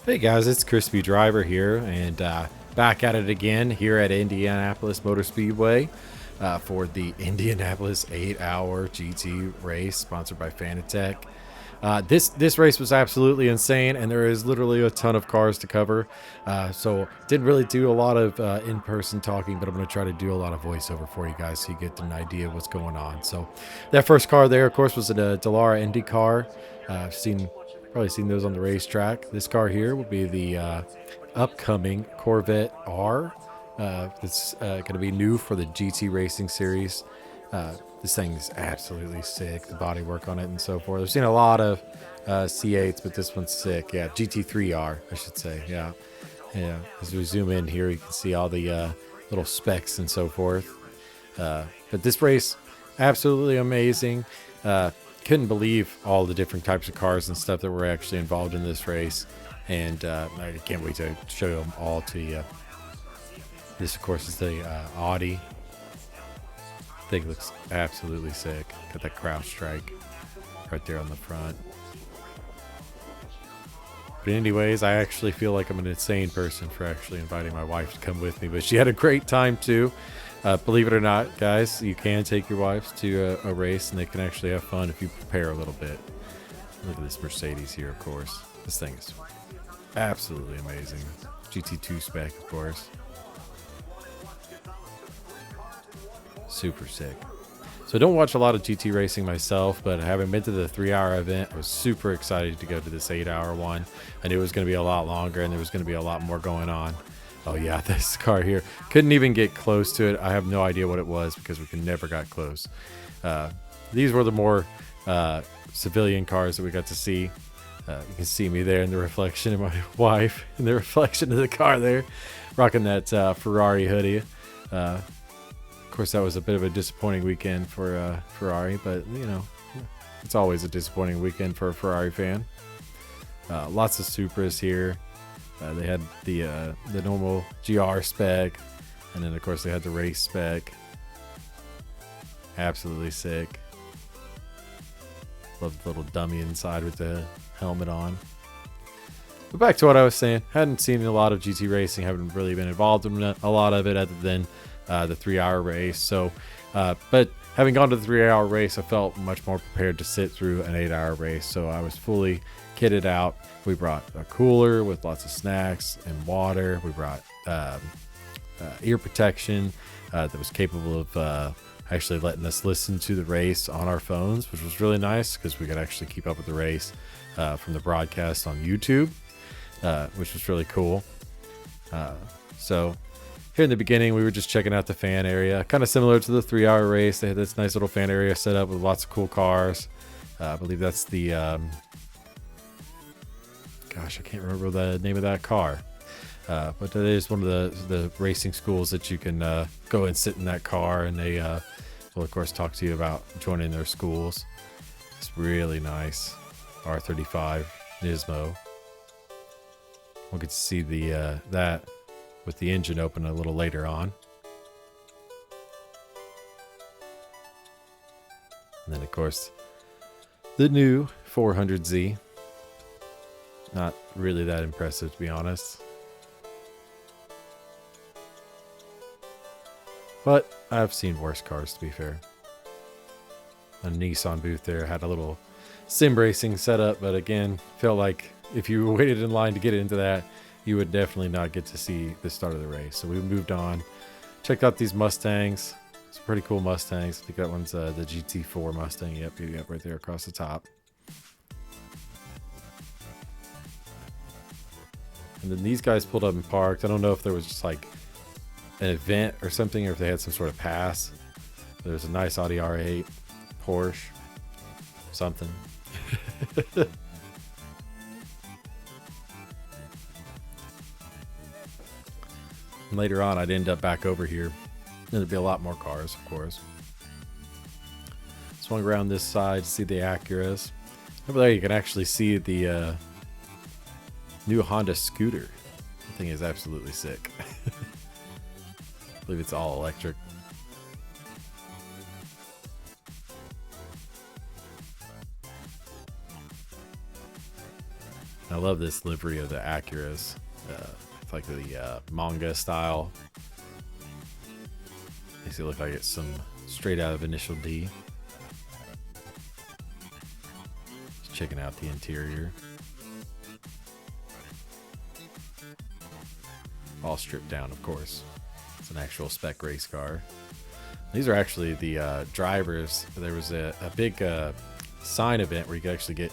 Hey guys, it's Crispy Driver here, and back at it again here at Indianapolis Motor Speedway for the Indianapolis 8-hour GT race sponsored by Fanatec. This race was absolutely insane, and there is literally a ton of cars to cover. So didn't really do a lot of in-person talking, but I'm going to try to do a lot of voiceover for you guys so you get an idea of what's going on. So that first car there, of course, was a Dallara Indy car. Probably seen those on the racetrack. This car here will be the upcoming Corvette R. It's going to be new for the GT Racing Series. This thing is absolutely sick. The bodywork on it and so forth. I've seen a lot of C8s, but this one's sick. Yeah, GT3R, I should say. Yeah. As we zoom in here, you can see all the little specs and so forth. But this race, absolutely amazing. Couldn't believe all the different types of cars and stuff that were actually involved in this race, and I can't wait to show them all to you. This, of course, is the Audi. Thing looks absolutely sick. Got that crouch strike right there on the front. But anyways, I actually feel like I'm an insane person for actually inviting my wife to come with me, but she had a great time too. Believe it or not, guys, you can take your wives to a race, and they can actually have fun if you prepare a little bit. Look at this Mercedes here, of course. This thing is absolutely amazing. GT2 spec, of course. Super sick. So I don't watch a lot of GT racing myself, but having been to the 3-hour event, I was super excited to go to this 8-hour one. I knew it was going to be a lot longer, and there was going to be a lot more going on. Oh yeah, this car here. Couldn't even get close to it. I have no idea what it was because we never got close. These were the more civilian cars that we got to see. You can see me there in the reflection of my wife, in the reflection of the car there, rocking that Ferrari hoodie. Of course, that was a bit of a disappointing weekend for Ferrari, but you know, it's always a disappointing weekend for a Ferrari fan. Lots of Supras here. They had the normal GR spec, and then of course they had the race spec. Absolutely sick. Love the little dummy inside with the helmet on. But back to what I was saying, hadn't seen a lot of GT racing, haven't really been involved in a lot of it other than the 3-hour race. So, but having gone to the 3-hour race, I felt much more prepared to sit through an 8-hour race. So I was fully kitted out. We brought a cooler with lots of snacks and water. We brought ear protection that was capable of actually letting us listen to the race on our phones, which was really nice because we could actually keep up with the race from the broadcast on YouTube, which was really cool. So here in the beginning, we were just checking out the fan area, kind of similar to the 3-hour race. They had this nice little fan area set up with lots of cool cars. I believe that's the gosh, I can't remember the name of that car. But it is one of the racing schools that you can go and sit in that car, and they will, of course, talk to you about joining their schools. It's really nice. R35 Nismo. We'll get to see the that with the engine open a little later on. And then, of course, the new 400Z. Not really that impressive, to be honest. But I've seen worse cars, to be fair. A Nissan booth there had a little sim racing setup, but again, felt like if you waited in line to get into that, you would definitely not get to see the start of the race. So we moved on. Checked out these Mustangs. Some pretty cool Mustangs. I think that one's the GT4 Mustang. Yep, right there across the top. And then these guys pulled up and parked. I don't know if there was just like an event or something, or if they had some sort of pass. There's a nice Audi R8, Porsche, something. And later on, I'd end up back over here. There'd be a lot more cars, of course. Swung around this side to see the Acuras. Over there you can actually see the new Honda scooter. The thing is absolutely sick. I believe it's all electric. I love this livery of the Acuras. It's like the manga style. Makes it look like it's some straight out of Initial D. Just checking out the interior. All stripped down, of course. It's an actual spec race car. These are actually the drivers. There was a big sign event where you could actually get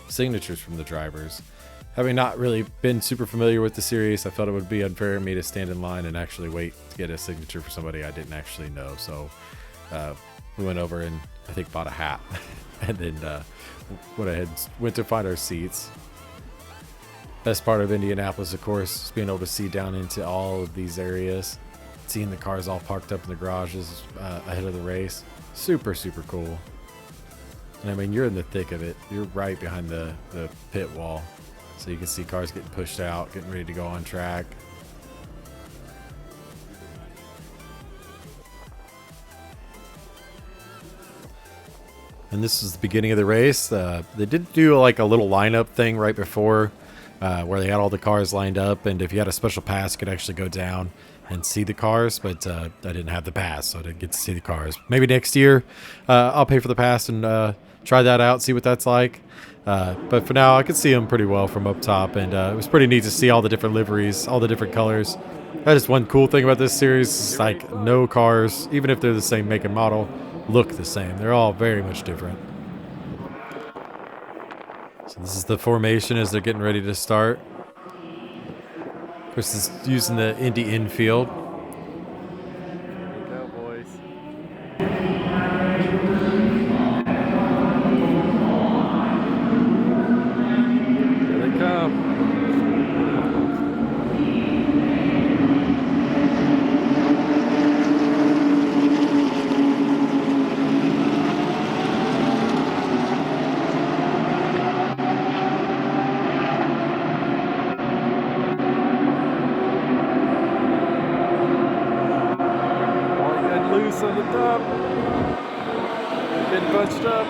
signatures from the drivers. Having not really been super familiar with the series, I felt it would be unfair of me to stand in line and actually wait to get a signature for somebody I didn't actually know. So we went over and I think bought a hat and then went to find our seats. Best part of Indianapolis, of course, is being able to see down into all of these areas. Seeing the cars all parked up in the garages ahead of the race. Super, super cool. And I mean, you're in the thick of it. You're right behind the pit wall. So you can see cars getting pushed out, getting ready to go on track. And this is the beginning of the race. They did do like a little lineup thing right before where they had all the cars lined up. And if you had a special pass, you could actually go down and see the cars. But I didn't have the pass, so I didn't get to see the cars. Maybe next year I'll pay for the pass and try that out, see what that's like. But for now, I could see them pretty well from up top, and it was pretty neat to see all the different liveries, all the different colors. That is one cool thing about this series. It's like no cars, even if they're the same make and model, look the same. They're all very much different. So this is the formation as they're getting ready to start. Of course, this is using the Indy infield. Here we go, boys. Come. Oh, you got loose on the top. Getting bunched up.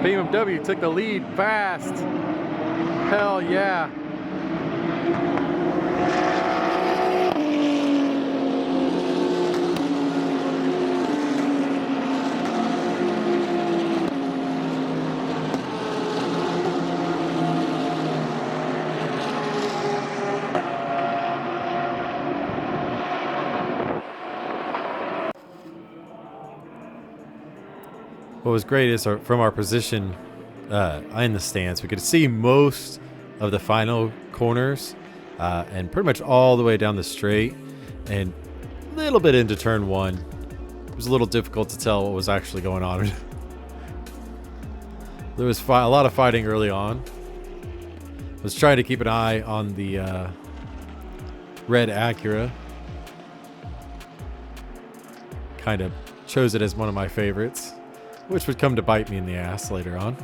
BMW took the lead fast. Hell yeah. What was great is from our position in the stands, we could see most of the final corners and pretty much all the way down the straight and a little bit into turn one. It was a little difficult to tell what was actually going on. There was a lot of fighting early on. I was trying to keep an eye on the red Acura. Kind of chose it as one of my favorites, which would come to bite me in the ass later on.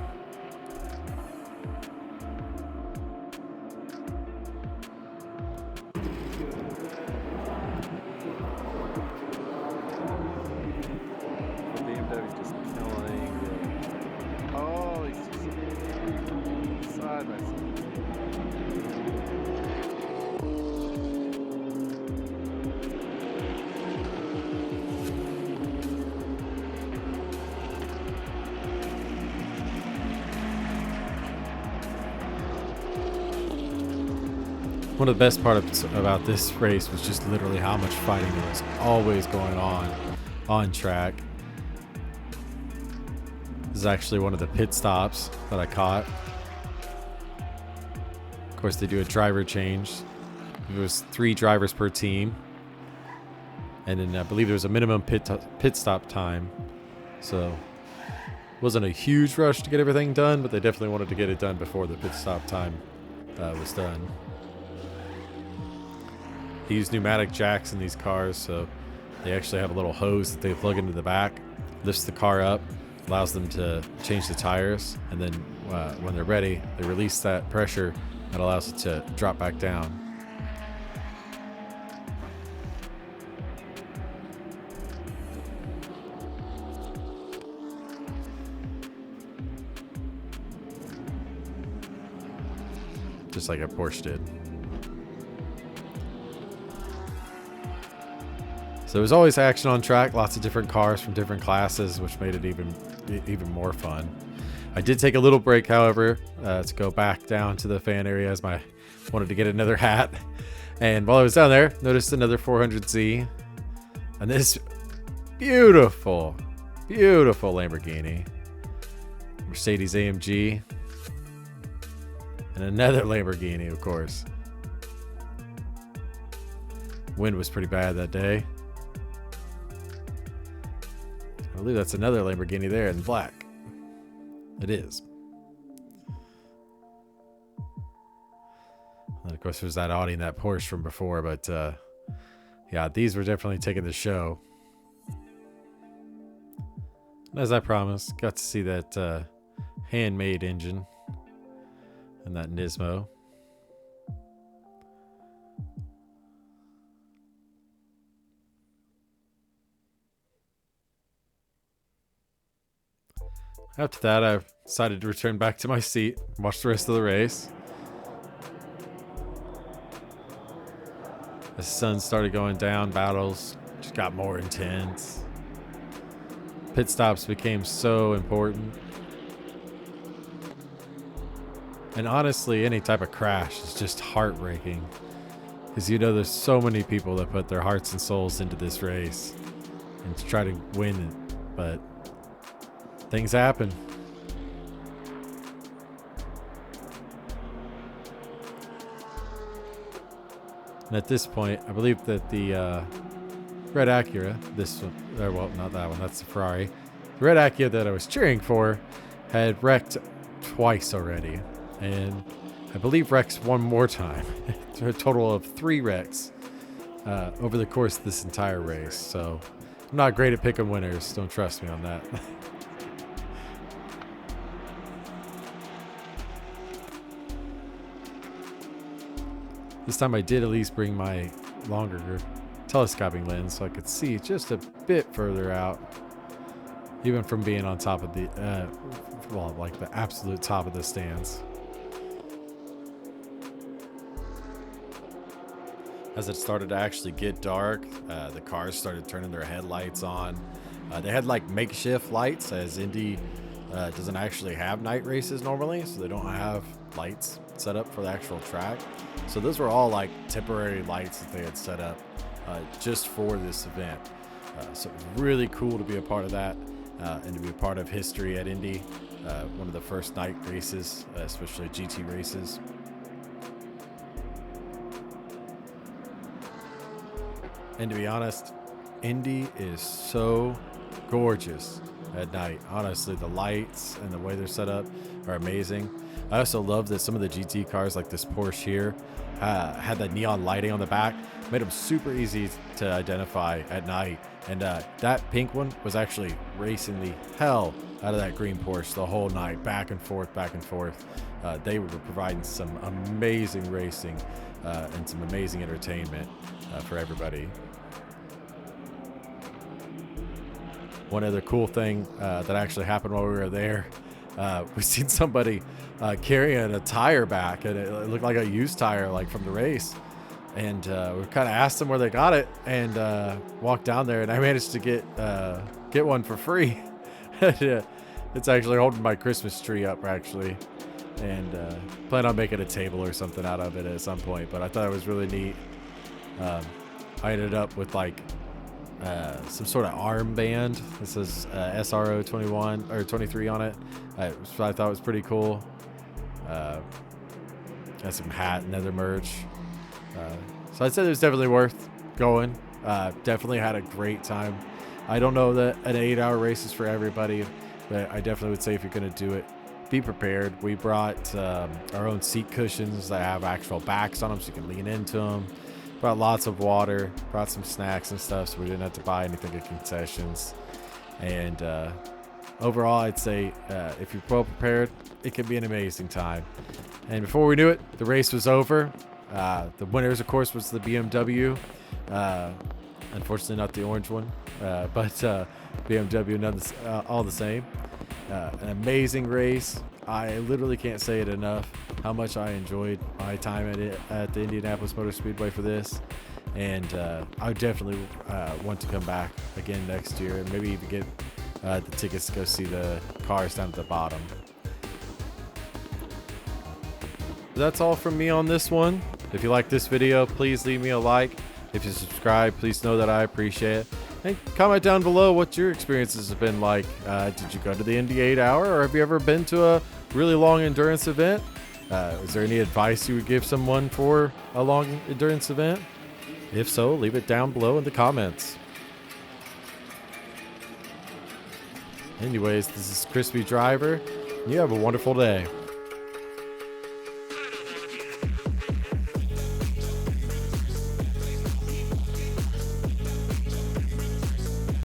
BMW just killing it. Oh, he's just side by side. One of the best parts about this race was just literally how much fighting there was always going on track. This is actually one of the pit stops that I caught. Of course, they do a driver change. There was 3 drivers per team. And then I believe there was a minimum pit stop time. So Wasn't a huge rush to get everything done, but they definitely wanted to get it done before the pit stop time was done. They use pneumatic jacks in these cars, so they actually have a little hose that they plug into the back, lifts the car up, allows them to change the tires, and then when they're ready, they release that pressure that allows it to drop back down. Just like a Porsche did. So there was always action on track, lots of different cars from different classes, which made it even more fun. I did take a little break, however, to go back down to the fan area as I wanted to get another hat. And while I was down there, noticed another 400Z. And this beautiful, beautiful Lamborghini. Mercedes AMG. And another Lamborghini, of course. Wind was pretty bad that day. I believe that's another Lamborghini there in black. It is. And of course, there's that Audi and that Porsche from before, but yeah, these were definitely taking the show. And as I promised, got to see that handmade engine and that Nismo. After that, I decided to return back to my seat and watch the rest of the race. As the sun started going down, battles just got more intense. Pit stops became so important. And honestly, any type of crash is just heartbreaking. Because you know there's so many people that put their hearts and souls into this race and to try to win it. But things happen. And at this point, I believe that the red Acura, this one, well, not that one, that's the Ferrari. The red Acura that I was cheering for had wrecked twice already. And I believe wrecks one more time. A total of 3 wrecks over the course of this entire race. So I'm not great at picking winners. Don't trust me on that. This time I did at least bring my longer telescoping lens so I could see just a bit further out. Even from being on top of the, well, like the absolute top of the stands. As it started to actually get dark, the cars started turning their headlights on. They had like makeshift lights, as Indy doesn't actually have night races normally, so they don't have lights set up for the actual track. So those were all like temporary lights that they had set up just for this event. So it was really cool to be a part of that and to be a part of history at Indy. One of the first night races, especially GT races. And to be honest, Indy is so gorgeous at night. Honestly, the lights and the way they're set up are amazing. I also love that some of the GT cars, like this Porsche here, had that neon lighting on the back. Made them super easy to identify at night. And that pink one was actually racing the hell out of that green Porsche the whole night, back and forth, back and forth. They were providing some amazing racing and some amazing entertainment for everybody. One other cool thing that actually happened while we were there, we seen somebody carrying a tire back, and it looked like a used tire, like from the race. And we kind of asked them where they got it, and walked down there, and I managed to get one for free. Yeah, it's actually holding my Christmas tree up, actually, and plan on making a table or something out of it at some point. But I thought it was really neat. I ended up with like some sort of armband. This says SRO 21 or 23 on it. I thought it was pretty cool. Got some hat and other merch. So I'd say it was definitely worth going. Definitely had a great time. I don't know that an 8-hour race is for everybody. but I definitely would say if you're going to do it, be prepared. We brought our own seat cushions that have actual backs on them so you can lean into them. Brought lots of water, brought some snacks and stuff so we didn't have to buy anything at concessions. And overall, I'd say if you're well prepared, it can be an amazing time. And before we knew it, the race was over. The winners, of course, was the BMW. Unfortunately, not the orange one, but BMW all the same. An amazing race. I literally can't say it enough how much I enjoyed my time at the Indianapolis Motor Speedway for this. And I definitely want to come back again next year and maybe even get the tickets to go see the cars down at the bottom. That's all from me on this one. If you like this video, please leave me a like. If you subscribe, please know that I appreciate it. And comment down below what your experiences have been like. Did you go to the Indy 8 Hour, or have you ever been to a really long endurance event? Is there any advice you would give someone for a long endurance event? If so, leave it down below in the comments. Anyways, this is Crispy Driver. You have a wonderful day.